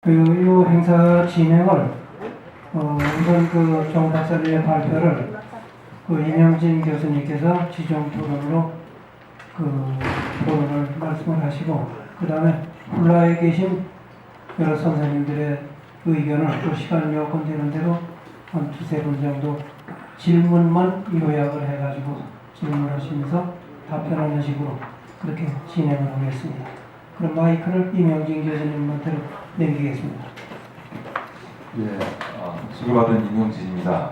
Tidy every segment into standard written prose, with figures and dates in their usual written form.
이 행사 진행을 우선 정 박사님의 발표를 이명진 교수님께서 지정 토론으로 토론을 말씀을 하시고, 그 다음에 훌라에 계신 여러 선생님들의 의견을 또 시간 여건 되는 대로 한 두세 분 정도 질문만 요약을 해가지고 질문하시면서 답변하는 식으로 그렇게 진행을 하겠습니다. 그럼 마이크를 이명진 교수님한테 넘기겠습니다. 예, 수고받은 이명진입니다.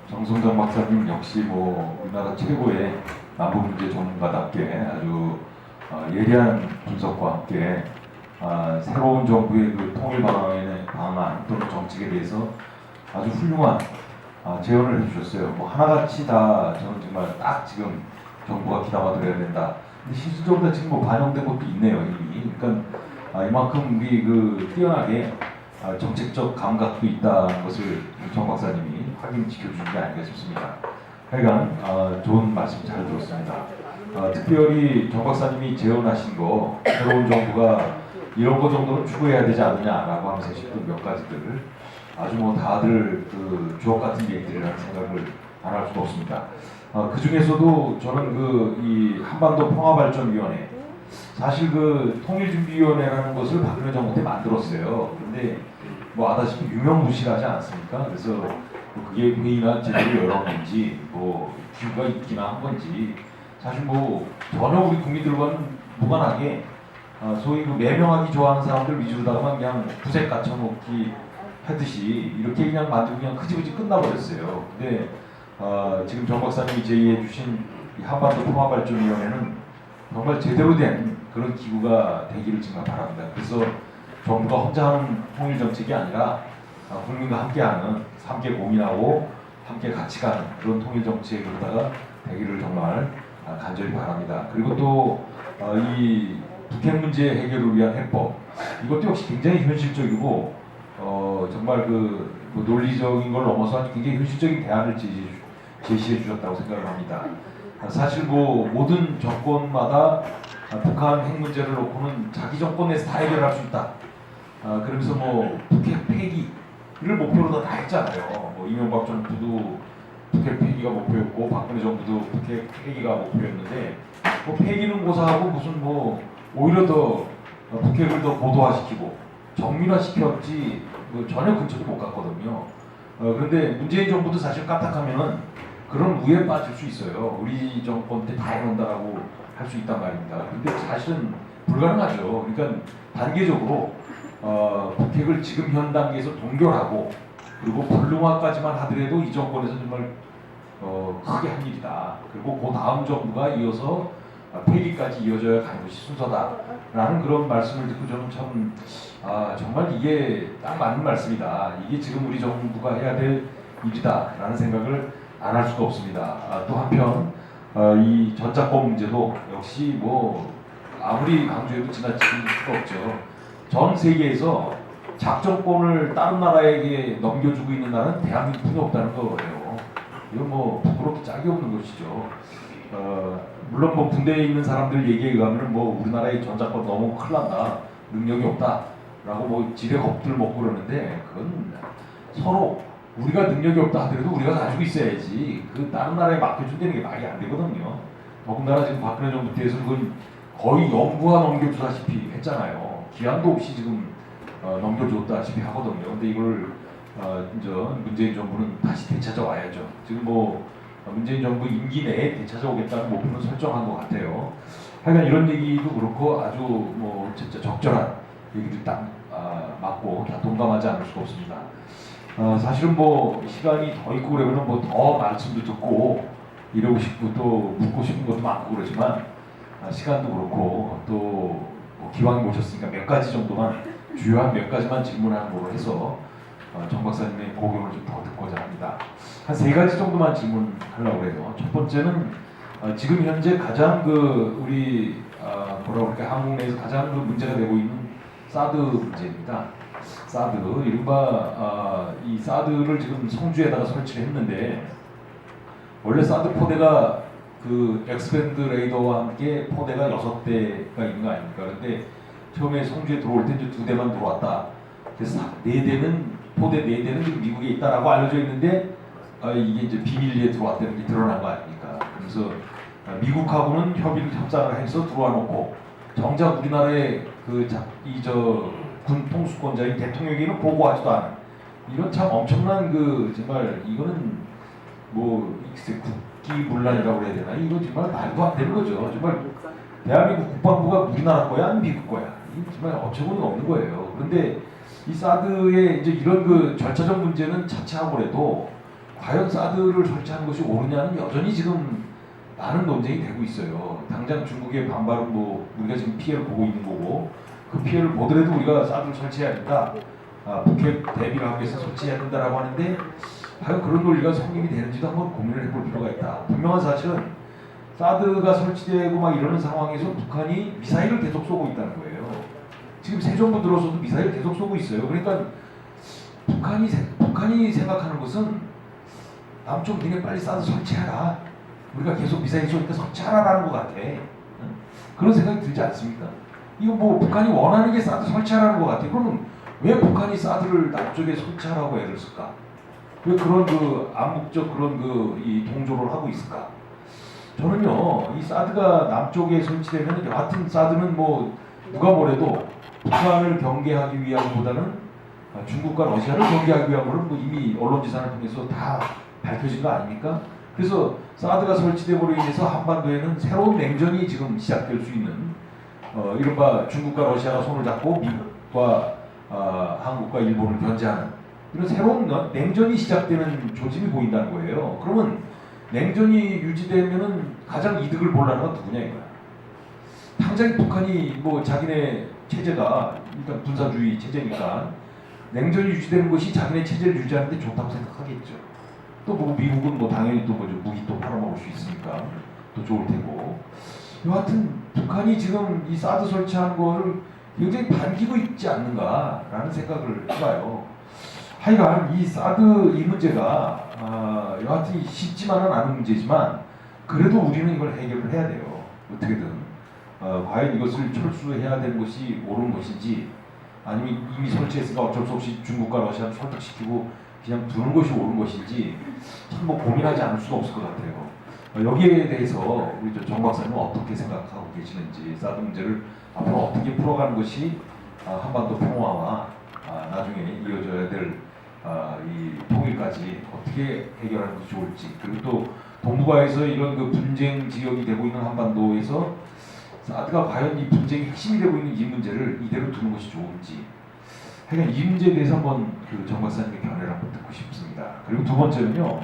정성정 박사님 역시 우리나라 최고의 남북문제 전문가답게 아주 예리한 분석과 함께 새로운 정부의 통일 방안 또는 정책에 대해서 아주 훌륭한 제언을 해주셨어요. 하나같이 다 저는 정말 딱 지금 정부가 귀담아들어야 된다. 근데 실질적으로 지금 반영된 것도 있네요, 이미. 그러니까 이만큼 우리 뛰어나게 정책적 감각도 있다는 것을 정 박사님이 확인시켜주신 게 아닌가 싶습니다. 하여간 좋은 말씀 잘 들었습니다. 특별히 정 박사님이 제언하신 거 새로운 정부가 이런 거 정도는 추구해야 되지 않느냐라고 하면서 하셨던 몇 가지들 아주 다들 주옥 같은 얘기들이라는 생각을 안 할 수가 없습니다. 그 중에서도 저는 이 한반도 평화발전위원회, 사실 통일준비위원회라는 것을 박근혜 정부 때 만들었어요. 근데 아다시피 유명무실하지 않습니까? 그래서 그게 회의나 제대로 열었는지 기구가 있기나 한 건지 사실 전혀 우리 국민들과는 무관하게 소위 매명하기 좋아하는 사람들 위주로다가만 그냥 구색 갖춰놓기 하듯이 이렇게 그냥 만들고 그냥 흐지부지 끝나버렸어요. 근데 지금 정 박사님이 제의해 주신 이 한반도 평화발전위원회는 정말 제대로 된 그런 기구가 되기를 정말 바랍니다. 그래서 정부가 혼자 하는 통일 정책이 아니라 국민과 함께하는, 함께 고민하고 함께 같이 가는 그런 통일 정책으로다가 되기를 정말 간절히 바랍니다. 그리고 또 이 북핵 문제 해결을 위한 해법, 이것도 역시 굉장히 현실적이고 정말 논리적인 걸 넘어서 아주 굉장히 현실적인 대안을 제시해 주셨다고 생각을 합니다. 사실 모든 정권마다 북한 핵 문제를 놓고는 자기 정권 내에서 다 해결할 수 있다. 그러면서 북핵 폐기를 목표로 다 했잖아요. 이명박 정부도 북핵 폐기가 목표였고 박근혜 정부도 북핵 폐기가 목표였는데 폐기는 고사하고 무슨 오히려 더 북핵을 더 고도화시키고 정밀화시켰지 전혀 근처도 못 갔거든요. 그런데 문재인 정부도 사실 까딱하면은 그런 우에 빠질 수 있어요. 우리 정권 때 다 해놓는다라고 할 수 있단 말입니다. 근데 사실은 불가능하죠. 그러니까 단계적으로 북핵을 지금 현 단계에서 동결하고 그리고 불능화까지만 하더라도 이 정권에서 정말 크게 한 일이다. 그리고 그 다음 정부가 이어서 폐기까지 이어져야 가는 것이 순서다라는 그런 말씀을 듣고 저는 참 정말 이게 딱 맞는 말씀이다. 이게 지금 우리 정부가 해야 될 일이다라는 생각을 안 할 수가 없습니다. 또 한편 이 전자법 문제도 역시 아무리 강조해도 지나칠 수가 없죠. 전 세계에서 작전권을 다른 나라에게 넘겨주고 있는 나라는 대한민국이 없다는 거예요. 이건 부끄럽기 짝이 없는 것이죠. 물론 군대에 있는 사람들 얘기에 의하면 우리나라의 전자권 너무 큰일 난다, 능력이 없다라고 지레 겁들 먹고 그러는데 그건 서로 우리가 능력이 없다 하더라도 우리가 가지고 있어야지 다른 나라에 맡겨준다는 게 말이 안 되거든요. 더군다나 지금 박근혜 정부 때에서는 그건 거의 영구화 넘겨주다시피 했잖아요. 기한도 없이 지금 넘겨줬다시피 하거든요. 근데 이걸 이제 문재인 정부는 다시 되찾아와야죠. 지금 문재인 정부 임기 내에 되찾아오겠다는 목표는 설정한 것 같아요. 하여간 이런 얘기도 그렇고 아주 진짜 적절한 얘기들 딱 맞고 다 동감하지 않을 수가 없습니다. 사실은 시간이 더 있고 그러면 더 말씀도 듣고 이러고 싶고 또 묻고 싶은 것도 많고 그러지만 시간도 그렇고 또 기왕 모셨으니까 몇 가지 정도만 주요한 몇 가지만 질문하는 걸로 해서 정 박사님의 고견을 좀 더 듣고자 합니다. 한 세 가지 정도만 질문하려고 해요. 첫 번째는 지금 현재 가장 우리 한국 내에서 가장 문제가 되고 있는 사드 문제입니다. 사드, 이른바 이 사드를 지금 성주에다가 설치를 했는데 원래 사드 포대가 엑스밴드 레이더와 함께 포대가 6대가 있는 거 아닙니까? 그런데 처음에 성주에 들어올 때 이제 2대만 들어왔다. 그래서 4대는 포대 4대는 지금 미국에 있다라고 알려져 있는데 이게 이제 비밀리에 들어왔다는 게 드러난 거 아닙니까? 그래서 미국하고는 협상을 해서 들어와 놓고 정작 우리나라의 군 통수권자인 대통령에게는 보고하지도 않은 이런 참 엄청난 정말 이거는 뭐 국기문란이라고 해야 되나? 이거 정말 말도 안 되는 거죠. 정말 대한민국 국방부가 우리나라 거야, 아니면 미국 거야? 이 정말 어처구니가 없는 거예요. 그런데 이 사드의 이제 이런 절차적 문제는 차치하고라도 과연 사드를 설치하는 것이 옳으냐는 여전히 지금 많은 논쟁이 되고 있어요. 당장 중국의 반발은 뭐 우리가 지금 피해를 보고 있는 거고 그 피해를 보더라도 우리가 사드를 설치해야 된다. 북핵 대비를 하기 위해서 설치해야 된다라고 하는데 과연 그런 논리가 성립이 되는지도 한번 고민을 해볼 필요가 있다. 분명한 사실은 사드가 설치되고 막 이러는 상황에서 북한이 미사일을 계속 쏘고 있다는 거예요. 지금 새 정부 들어서도 미사일 계속 쏘고 있어요. 그러니까 북한이 생각하는 것은 남쪽 니네 빨리 사드 설치하라. 우리가 계속 미사일 쏘니까 설치하라라는 것 같아. 그런 생각이 들지 않습니까? 이거 뭐 북한이 원하는 게 사드 설치하라는 것 같아. 그러면 왜 북한이 사드를 남쪽에 설치하라고 애를 쓸까? 왜 그런 암묵적 그런 이 동조를 하고 있을까? 저는요, 이 사드가 남쪽에 설치되면 여하튼 사드는 뭐 누가 뭐래도 북한을 경계하기 위함보다는 중국과 러시아를 경계하기 위함으로는 뭐 이미 언론지상을 통해서 다 밝혀진 거 아닙니까? 그래서 사드가 설치됨으로 인해서 한반도에는 새로운 냉전이 지금 시작될 수 있는 이른바 중국과 러시아가 손을 잡고 미국과 한국과 일본을 견제하는 이런 새로운 냉전이 시작되는 조짐이 보인다는 거예요. 그러면 냉전이 유지되면은 가장 이득을 보려는 건 누구냐 이거야. 당장 북한이 뭐 자기네 체제가 일단 군사주의 체제니까 냉전이 유지되는 것이 자기네 체제를 유지하는 데 좋다고 생각하겠죠. 또 뭐 미국은 뭐 당연히 또 무기 또 팔아먹을 수 있으니까 또 좋을 테고. 여하튼 북한이 지금 이 사드 설치하는 거를 굉장히 반기고 있지 않는가라는 생각을 해봐요. 하여간 이 사드 이 문제가 여하튼 쉽지만은 않은 문제지만 그래도 우리는 이걸 해결을 해야 돼요. 어떻게든 과연 이것을 철수해야 되는 것이 옳은 것인지 아니면 이미 설치했으니까 어쩔 수 없이 중국과 러시아를 설득시키고 그냥 두는 것이 옳은 것인지 참 뭐 고민하지 않을 수가 없을 것 같아요. 여기에 대해서 우리 정 박사님은 어떻게 생각하고 계시는지 사드 문제를 앞으로 어떻게 풀어가는 것이 한반도 평화와 나중에 이어져야 될 이 통일까지 어떻게 해결하는 것이 좋을지, 그리고 또 동북아에서 이런 분쟁 지역이 되고 있는 한반도에서 사드가 과연 이 분쟁의 핵심이 되고 있는 이 문제를 이대로 두는 것이 좋은지, 하여간 이 문제에 대해서 한번 정 박사님의 견해를 한번 듣고 싶습니다. 그리고 두 번째는요,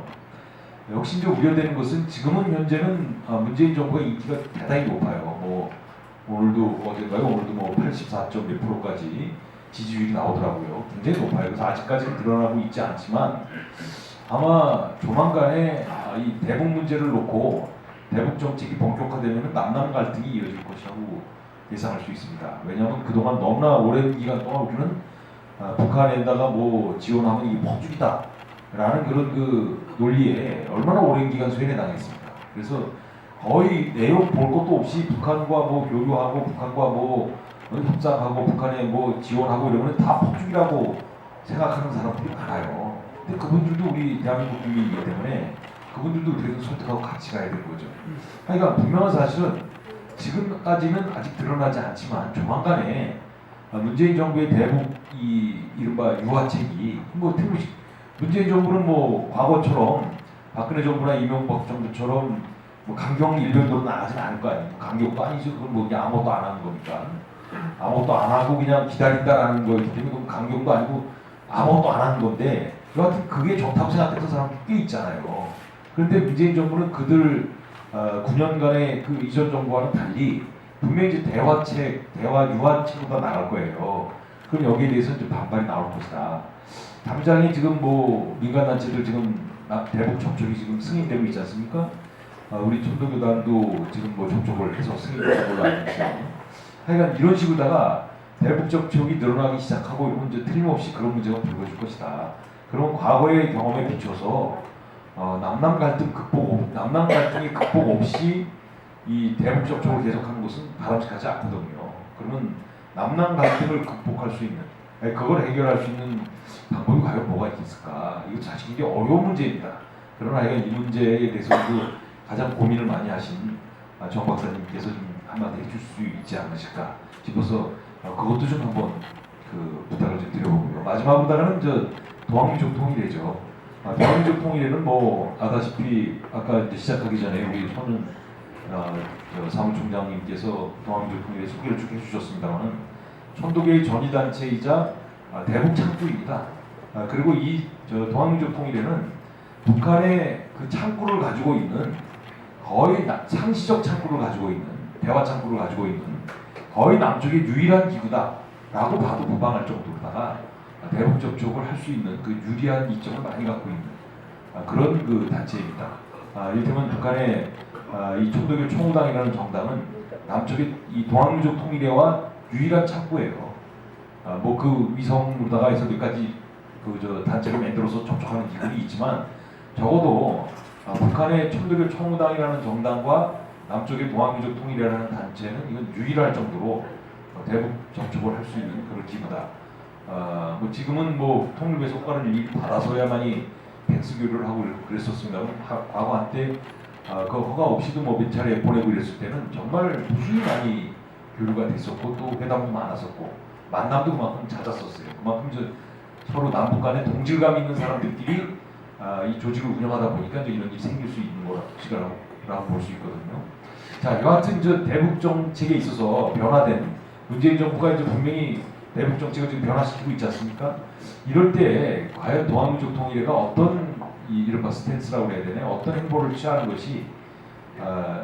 역시 이제 우려되는 것은 지금은 현재는 문재인 정부의 인기가 대단히 높아요. 뭐 오늘도 어제인가요? 오늘도 뭐 84점 몇 프로까지 지지율이 나오더라고요. 굉장히 높아요. 그래서 아직까지는 드러나고 있지 않지만 아마 조만간에 이 대북 문제를 놓고 대북 정책이 본격화되면 남남 갈등이 이어질 것이라고 예상할 수 있습니다. 왜냐하면 그동안 너무나 오랜 기간 동안 우리는 북한에다가 뭐 지원하면 이게 폭죽이다 라는 그런 논리에 얼마나 오랜 기간 소외당했습니다. 그래서 거의 내용 볼 것도 없이 북한과 뭐 교류하고 북한과 뭐 협상하고 북한에 뭐 지원하고 이러면 다 폭죽이라고 생각하는 사람들이 많아요. 근데 그분들도 우리 대한민국 국민이기 때문에 그분들도 우리가 설득하고 같이 가야 되는 거죠. 그러니까 분명한 사실은 지금까지는 아직 드러나지 않지만 조만간에 문재인 정부의 대북 이른바 유화책이 뭐 문재인 정부는 뭐 과거처럼 박근혜 정부나 이명박 정부처럼 뭐 강경 일변도로 나가지는 않을 거 아니에요. 강경도 아니죠. 그건 뭐 그냥 아무것도 안 하는 거니까. 아무것도 안 하고 그냥 기다린다라는 거이기 때문에 그건 강경도 아니고 아무것도 안 하는 건데 여하튼 그게 좋다고 생각했던 사람들이 꽤 있잖아요. 그런데 문재인 정부는 그들 9년간의 그 이전 정부와는 달리 분명히 이제 대화 유화책으로 나갈 거예요. 그럼 여기에 대해서 이제 반발이 나올 것이다. 당장에 지금 뭐 민간단체들 지금 대북 접촉이 지금 승인되고 있지 않습니까? 우리 천도교단도 지금 뭐 접촉을 해서 승인된 걸로 알고 있어요. 하여간 이런 식으로다가 대북 접촉이 늘어나기 시작하고 이러면 이제 틀림없이 그런 문제가 불거질 것이다. 그러면 과거의 경험에 비춰서 남남 갈등이 극복 없이 이 대북 접촉을 계속하는 것은 바람직하지 않거든요. 그러면 남남 갈등을 극복할 수 있는, 그걸 해결할 수 있는 방법이 과연 뭐가 있을까? 이거 사실 굉장히 어려운 문제입니다. 그러나 이 문제에 대해서도 가장 고민을 많이 하신 정 박사님께서 좀 한마디 해줄 수 있지 않으실까 싶어서 그것도 좀 한번 부탁을 좀 드려보고요. 마지막으로는 동학민족 통일회죠. 동학민족 통일회는 뭐 아다시피 아까 이제 시작하기 전에 우리 손은 사무총장님께서 동학민족 통일회 소개를 쭉 해주셨습니다만은 천도교의 전이단체이자 대북 창구입니다. 그리고 이 동학민족 통일회는 북한의 그 창구를 가지고 있는 거의 상시적 창구를 가지고 있는 대화 창구를 가지고 있는 거의 남쪽의 유일한 기구다라고 봐도 무방할 정도로다가 대북 접촉을 할 수 있는 그 유리한 이점을 많이 갖고 있는 그런 그 단체입니다. 이를테면 북한의 이 천도교 총우당이라는 정당은 남쪽의 이 동학민족 통일회와 유일한 창구예요. 뭐 그 위성으로다가 해서 몇 가지 단체를 만들어서 접촉하는 기구이 있지만 적어도 북한의 천도교 총우당이라는 정당과 남쪽의 동학민족 통일회라는 단체는 이건 유일할 정도로 대북 접촉을 할 수 있는 그런 기구다. 뭐 지금은 뭐 통일부의 성과를 받아서야만이 백수교류를 하고 그랬었습니다. 과거 한때 그 허가 없이도 뭐 몇 차례 보내고 이랬을 때는 정말 무수히 많이 교류가 됐었고 또 회담도 많았었고 만남도 그만큼 잦았었어요. 그만큼 서로 남북 간에 동질감 있는 사람들끼리 이 조직을 운영하다 보니까 이런 일이 생길 수 있는 거라고 볼 수 있거든요. 자, 여하튼 대북 정책에 있어서 변화된 문재인 정부가 이제 분명히 대북 정책을 지금 변화시키고 있지 않습니까? 이럴 때 과연 동학민족 통일회가 어떤 이른바 스탠스라고 해야 되나요? 어떤 행보를 취하는 것이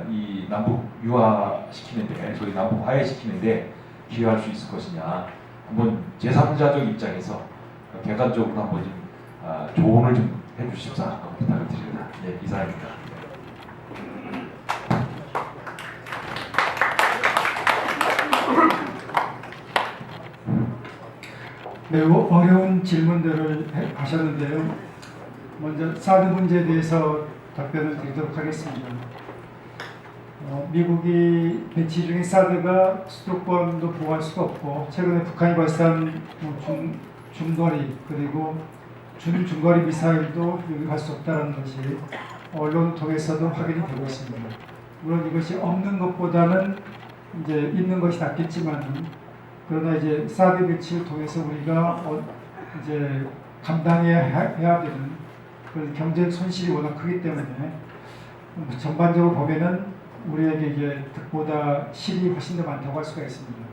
이 남북 유화시키는데, 소위 남북 화해시키는데 기여할 수 있을 것이냐? 한번 제3자적 입장에서 객관적으로 한번 좀 조언을 좀 해주십사 부탁을 드립니다. 네, 이상입니다. 매우 어려운 질문들을 하셨는데요. 먼저 사드 문제에 대해서 답변을 드리도록 하겠습니다. 미국이 배치 중인 사드가 수도권도 보호할 수가 없고 최근에 북한이 발사한 중거리 그리고 준중거리 미사일도 유입할 수 없다는 것이 언론 통해서도 확인이 되고 있습니다. 물론 이것이 없는 것보다는 이제 있는 것이 낫겠지만 그러나 이제 사드 배치를 통해서 우리가 이제 감당해야 되는 그런 경제 손실이 워낙 크기 때문에 전반적으로 보면은 우리에게 이제 득보다 실이 훨씬 더 많다고 할 수가 있습니다.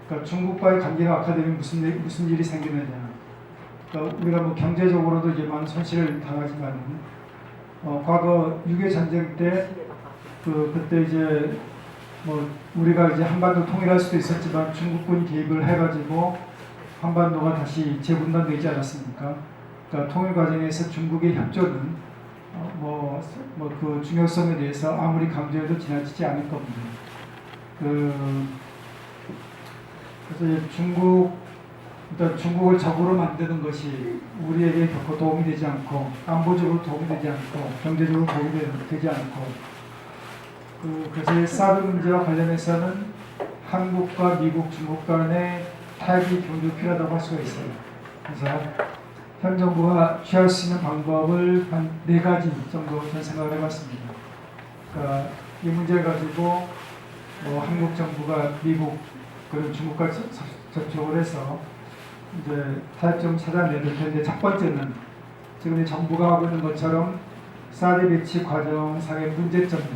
그러니까 중국과의 관계가 악화되면 무슨 일이 생기느냐. 그러니까 우리가 뭐 경제적으로도 이제 많은 손실을 당하지만 과거 6.25 전쟁 때 그때 이제 뭐 우리가 이제 한반도 통일할 수도 있었지만 중국군이 개입을 해가지고 한반도가 다시 재분단되지 않았습니까? 그러니까 통일 과정에서 중국의 협조는 그 중요성에 대해서 아무리 강조해도 지나치지 않을 겁니다. 그래서 이제 중국을 적으로 만드는 것이 우리에게 결코 도움이 되지 않고 안보적으로 도움이 되지 않고 경제적으로 도움이 되지 않고 그래서 사드 문제와 관련해서는 한국과 미국, 중국 간의 타협이 경주 필요하다고 할 수가 있어요. 그래서 현 정부가 취할 수 있는 방법을 한 4가지 정도 저는 생각을 해봤습니다. 그러니까 이 문제를 가지고 한국 정부가 미국 그리고 중국과 접촉을 해서 이제 타협점을 찾아내야 될 텐데 첫 번째는 지금 정부가 하고 있는 것처럼 사드 배치 과정상의 문제점들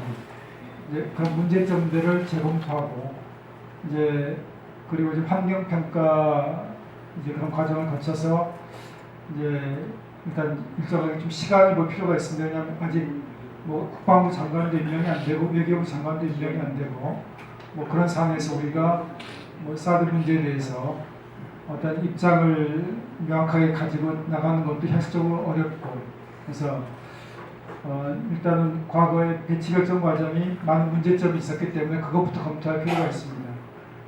이제 그런 문제점들을 재검토하고 그리고 이제 환경 평가 그런 과정을 거쳐서 일단 일정하게 좀 시간을 볼 필요가 있습니다. 왜냐하면 아직 국방부 장관도 임명이 안 되고 외교부 장관도 임명이 안 되고 그런 상황에서 우리가 사드 문제에 대해서 어떤 입장을 명확하게 가지고 나가는 것도 현실적으로 어렵고 그래서 일단은 과거의 배치 결정 과정이 많은 문제점이 있었기 때문에 그것부터 검토할 필요가 있습니다.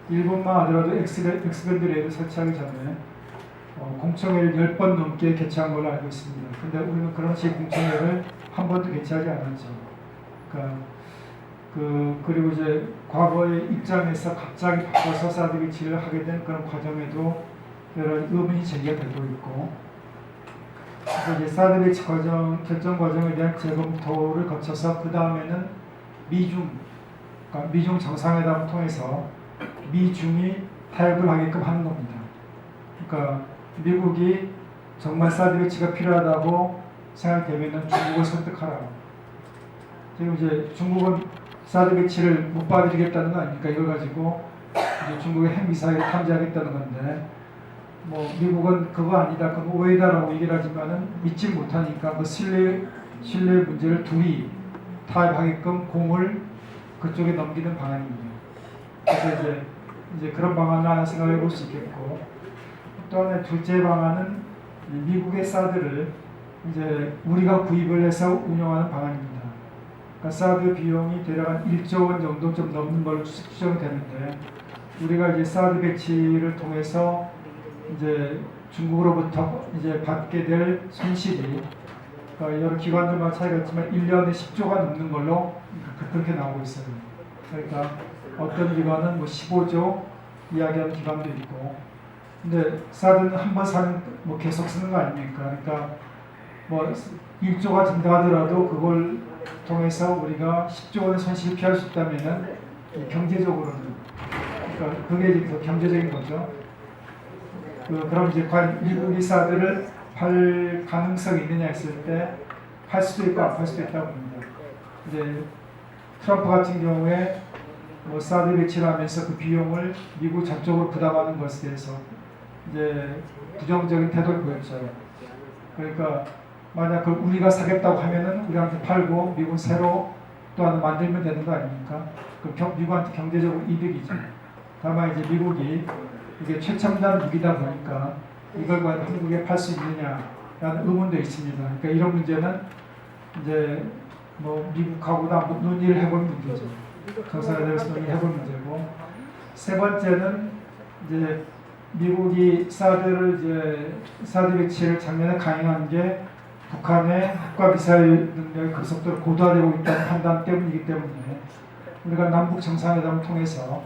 일본만 하더라도 엑스밴드 레이를 설치하기 전에 공청회를 10번 넘게 개최한 걸로 알고 있습니다. 근데 우리는 그런 식의 공청회를 한 번도 개최하지 않았죠. 그러니까 그리고 이제 과거의 입장에서 갑자기 바꿔서 사드 배치를 하게 된 그런 과정에도 여러 의문이 제기되고 있고, 그래서 이제 사드 배치 결정 과정에 대한 재검토를 거쳐서 그 다음에는 미중 정상회담을 통해서 미중이 타협을 하게끔 하는 겁니다. 그러니까 미국이 정말 사드 배치가 필요하다고 생각되면은 중국을 설득하라. 지금 이제 중국은 사드 배치를 못 받아들이겠다는 거 아닙니까? 이걸 가지고 이제 중국의 핵미사일을 탐지하겠다는 건데, 뭐 미국은 그거 아니다, 그거 오해다라고 얘기를 하지만은 믿지 못하니까 그 신뢰 문제를 둘이 타협하게끔 공을 그쪽에 넘기는 방안입니다. 그래서 이제 그런 방안을 하나 생각해 볼 수 있겠고, 또 하나 둘째 방안은 미국의 사드를 이제 우리가 구입을 해서 운영하는 방안입니다. 그러니까 사드 비용이 대략 한 1조 원 정도 좀 넘는 걸로 추정되는데, 우리가 이제 사드 배치를 통해서 이제 중국으로부터 이제 받게 될 손실이, 그러니까 여러 기관들마다 차이가 있지만 1년에 10조가 넘는 걸로 그렇게 나오고 있어요. 그러니까 어떤 기관은 뭐 15조 이야기하는 기관도 있고, 근데 사드는 한 번 사는 뭐 계속 쓰는 거 아닙니까? 그러니까 뭐 1조가 든다 하더라도 그걸 통해서 우리가 10조 원의 손실을 피할 수 있다면은 경제적으로는, 그러니까 그게 이제 더 경제적인 거죠. 그럼 이제 과연 미국이 사드를 팔 가능성이 있느냐 했을 때 팔 수도 있고 안 팔 수도 있다고 봅니다. 이제 트럼프 같은 경우에 뭐 사드 배치를 하면서 그 비용을 미국 전적으로 부담하는 것에 대해서 이제 부정적인 태도를 보였죠. 그러니까 만약 그 우리가 사겠다고 하면은 우리한테 팔고 미국 새로 또 하나 만들면 되는 거 아닙니까? 그 미국한테 경제적으로 이득이죠. 다만 이제 미국이 이게 최첨단 무기다 보니까 이걸 과연 한국에 팔 수 있느냐라는 의문도 있습니다. 그러니까 이런 문제는 이제 뭐 미국하고도 한번 논의를 해볼 문제죠. 정상회담에서 논의를 해볼 문제고, 세 번째는 이제 미국이 사드 배치를 작년에 강행한 게 북한의 핵과 미사일 능력이 급속도로 고도화되고 있다는 판단 때문이기 때문에 우리가 남북 정상회담을 통해서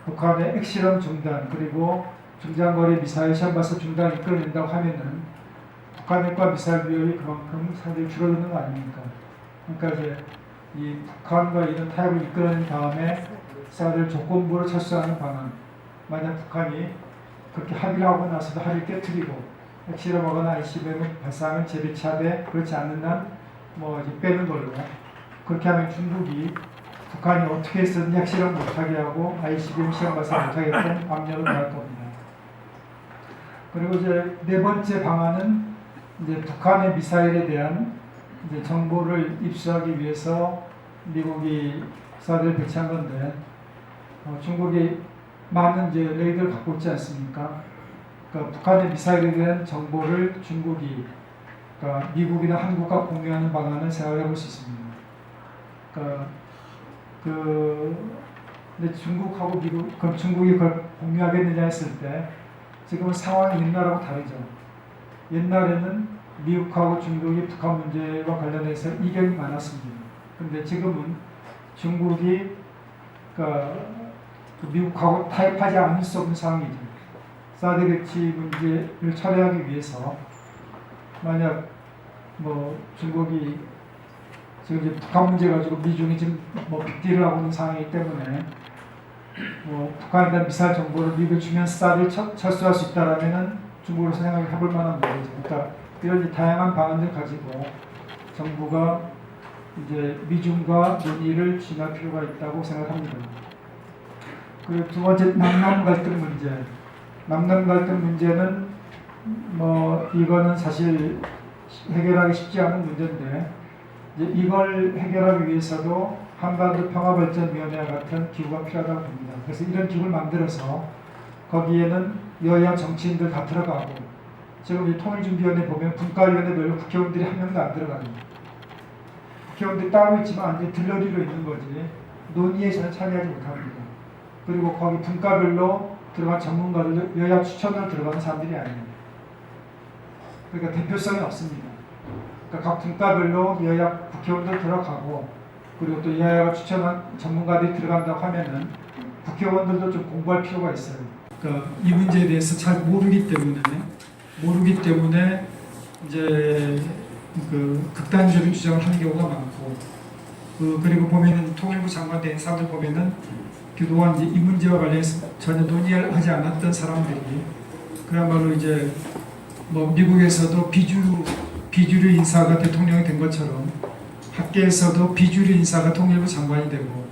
북한의 핵실험 중단, 그리고 중장거리 미사일 시험 발사 중단을 이끌어낸다고 하면은 북한 핵과 미사일 위협이 그만큼 상당히 줄어드는 거 아닙니까? 그러니까 이제 이 북한과 이런 타협을 이끌어낸 다음에 사드를 조건부로 철수하는 방안, 만약 북한이 그렇게 합의를 하고 나서도 합의를 깨트리고 핵실험하거나 ICBM을 발사하면 재배치하되, 그렇지 않는 한 뭐 이제 빼는 걸로, 그렇게 하면 중국이 북한이 어떻게 해서든 핵실험 못하게 하고 ICBM 시험 발사 못하게끔 압력을 가할 겁니다. 그리고 이제 네 번째 방안은 이제 북한의 미사일에 대한 이제 정보를 입수하기 위해서 미국이 사드를 배치한 건데, 중국이 많은 이제 레이더를 갖고 있지 않습니까? 그러니까 북한의 미사일에 대한 정보를 중국이, 그러니까 미국이나 한국과 공유하는 방안을 생각해 볼 수 있습니다. 그러니까 근데 중국하고 미국, 그럼 중국이 그걸 공유하겠느냐 했을 때 지금은 상황이 옛날하고 다르죠. 옛날에는 미국하고 중국이 북한 문제와 관련해서 이견이 많았습니다. 그런데 지금은 중국이 그러니까 미국하고 타협하지 않을 수 없는 상황이죠. 사드 배치 문제를 처리하기 위해서 만약 뭐 중국이 지금 이제 북한 문제 가지고 미중이 지금 뭐 빅딜을 하고 있는 상황이기 때문에 뭐 북한에 대한 미사일 정보를 미국에 주면 사드를 철수할 수 있다라면은 중국으로 생각해 볼 만한 문제죠. 그러니까 이런 다양한 방안들 가지고 정부가 이제 미중과 논의를 진행할 필요가 있다고 생각합니다. 그리고 두 번째, 남남 갈등 문제. 남남 갈등 문제는 뭐 이거는 사실 해결하기 쉽지 않은 문제인데, 이제 이걸 해결하기 위해서도 한반도 평화발전위원회와 같은 기구가 필요하다고 봅니다. 그래서 이런 기구를 만들어서 거기에는 여야 정치인들 다 들어가고, 지금 이 통일준비위원회 보면 분과위원회별로 국회의원들이 한 명도 안 들어갑니다. 국회의원들이 따로 있지만 완전히 들러리로 있는 거지 논의에 전혀 참여하지 못합니다. 그리고 거기 분과별로 들어간 전문가들, 여야 추천으로 들어가는 사람들이 아니에요. 그러니까 대표성이 없습니다. 그러니까 각 분과별로 여야 국회의원들 들어가고, 그리고 또 여야가 추천한 전문가들이 들어간다고 하면은 국회의원들도 좀 공부할 필요가 있어요. 그러니까 이 문제에 대해서 잘 모르기 때문에 이제 그 극단적인 주장을 하는 경우가 많고, 그리고 보면은 통일부 장관 된 사람들 보면은 그동안 이제 이 문제와 관련해서 전혀 논의를 하지 않았던 사람들이 그야말로 이제 뭐 미국에서도 비주류 인사가 대통령이 된 것처럼 학계에서도 비주류 인사가 통일부 장관이 되고,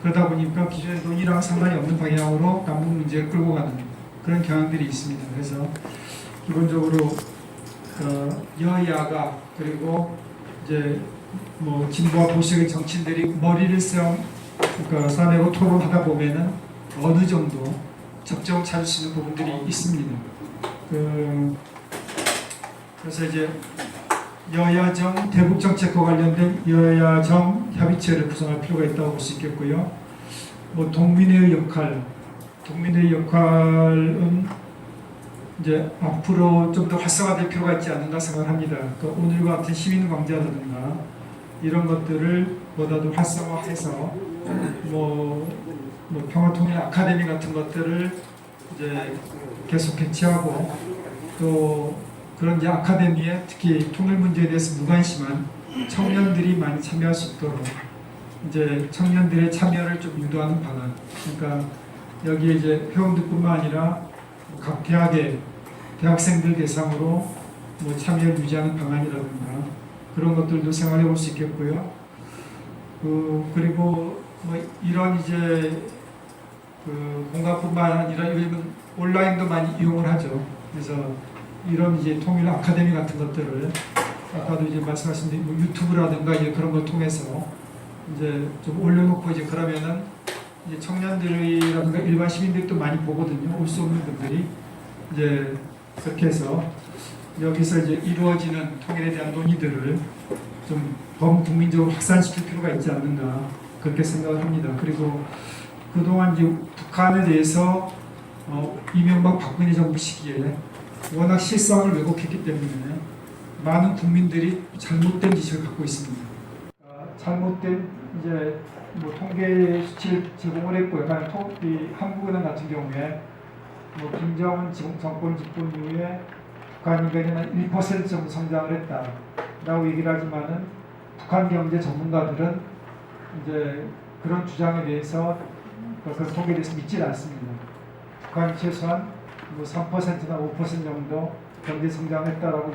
그러다 보니까 기존의 논의랑 상관이 없는 방향으로 남북 문제를 끌고 가는 그런 경향들이 있습니다. 그래서 기본적으로 여야가 그리고 이제 뭐 진보와 보수의 정치인들이 머리를 싸매고 토론하다 보면은 어느 정도 접점을 찾을 수 있는 부분들이 있습니다. 그래서 이제 여야정 대북 정책과 관련된 여야정 협의체를 구성할 필요가 있다고 볼 수 있겠고요. 뭐 동민회의 역할은 이제 앞으로 좀 더 활성화될 필요가 있지 않는가 생각합니다. 그러니까 오늘과 같은 시민 강좌라든가 이런 것들을 보다도 활성화해서 뭐 평화통일 아카데미 같은 것들을 이제 계속 개최하고, 또 그런 이제 아카데미에 특히 통일 문제에 대해서 무관심한 청년들이 많이 참여할 수 있도록 이제 청년들의 참여를 좀 유도하는 방안. 그러니까 여기에 이제 회원들뿐만 아니라 각 대학생들 대상으로 뭐 참여를 유지하는 방안이라든가 그런 것들도 생각해 볼 수 있겠고요. 그리고 뭐 이런 이제 공간뿐만 아니라 요즘은 온라인도 많이 이용을 하죠. 그래서 이런 이제 통일 아카데미 같은 것들을 아까도 이제 말씀하신 대로 뭐 유튜브라든가 이제 그런 걸 통해서 이제 좀 올려놓고 이제 그러면은 이제 청년들이라든가 일반 시민들도 많이 보거든요. 올 수 없는 분들이 이제 그렇게 해서 여기서 이제 이루어지는 통일에 대한 논의들을 좀 범국민적으로 확산시킬 필요가 있지 않는가 그렇게 생각을 합니다. 그리고 그동안 이제 북한에 대해서 이명박 박근혜 정부 시기에 워낙 실상을 왜곡했기 때문에 많은 국민들이 잘못된 지식을 갖고 있습니다. 잘못된 이제 뭐 통계 수치를 제공을 했고, 약간 한국은행 같은 경우에 뭐 김정은 정권 집권 이후에 북한이 매년 1% 정도 성장을 했다라고 얘기를 하지만은 북한 경제 전문가들은 이제 그런 주장에 대해서 그 통계에 대해서 믿지 않습니다. 북한이 최소한 뭐 3%나 5% 정도 경제 성장했다라고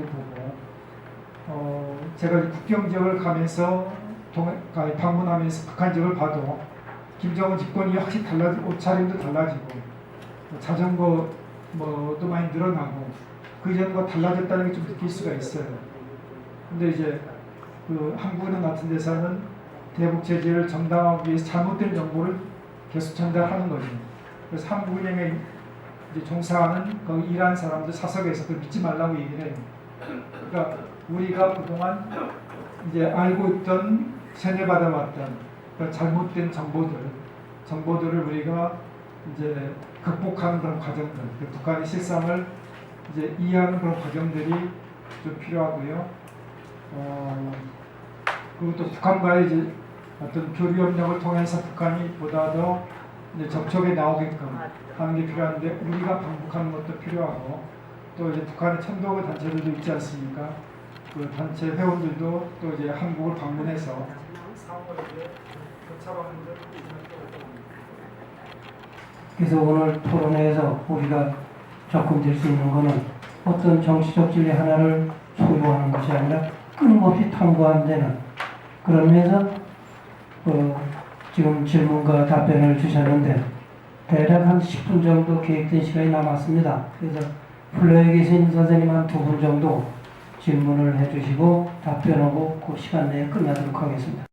보고, 제가 국경 지역을 가면서 방문하면서 북한 지역을 봐도 김정은 집권이 확실히 달라지고 옷차림도 달라지고 자전거 뭐도 많이 늘어나고 그 이전과 달라졌다는 게 좀 느낄 수가 있어요. 근데 이제 그 한국은행 같은 데서는 대북 제재를 정당화하기 위해서 잘못된 정보를 계속 전달하는 거죠. 그래서 한국은행에 이제 종사하는 거기 일하는 사람들 사석에서 그걸 믿지 말라고 얘기를 해요. 그러니까 우리가 그동안 이제 알고 있던 세뇌받아왔던 그러니까 잘못된 정보들을 우리가 이제 극복하는 그런 과정들, 북한의 실상을 이제 이해하는 그런 과정들이 좀 필요하고요. 그리고 또 북한과의 이제 어떤 교류 협력을 통해서 북한이 보다 더 이제 접촉에 나오게끔 하는 게 필요한데, 우리가 방북하는 것도 필요하고, 또 이제 북한의 천도교 단체들도 있지 않습니까? 그 단체 회원들도 또 이제 한국을 방문해서 상호에게 교차하는 데 그래서 오늘 토론회에서 우리가 접근될 수 있는 것은 어떤 정치적 진리 하나를 소유하는 것이 아니라 끊임없이 탐구하는 데는, 그러면서 지금 질문과 답변을 주셨는데 대략 한 10분 정도 계획된 시간이 남았습니다. 그래서 플로에 계신 선생님 한 2분 정도 질문을 해주시고 답변하고 그 시간 내에 끝나도록 하겠습니다.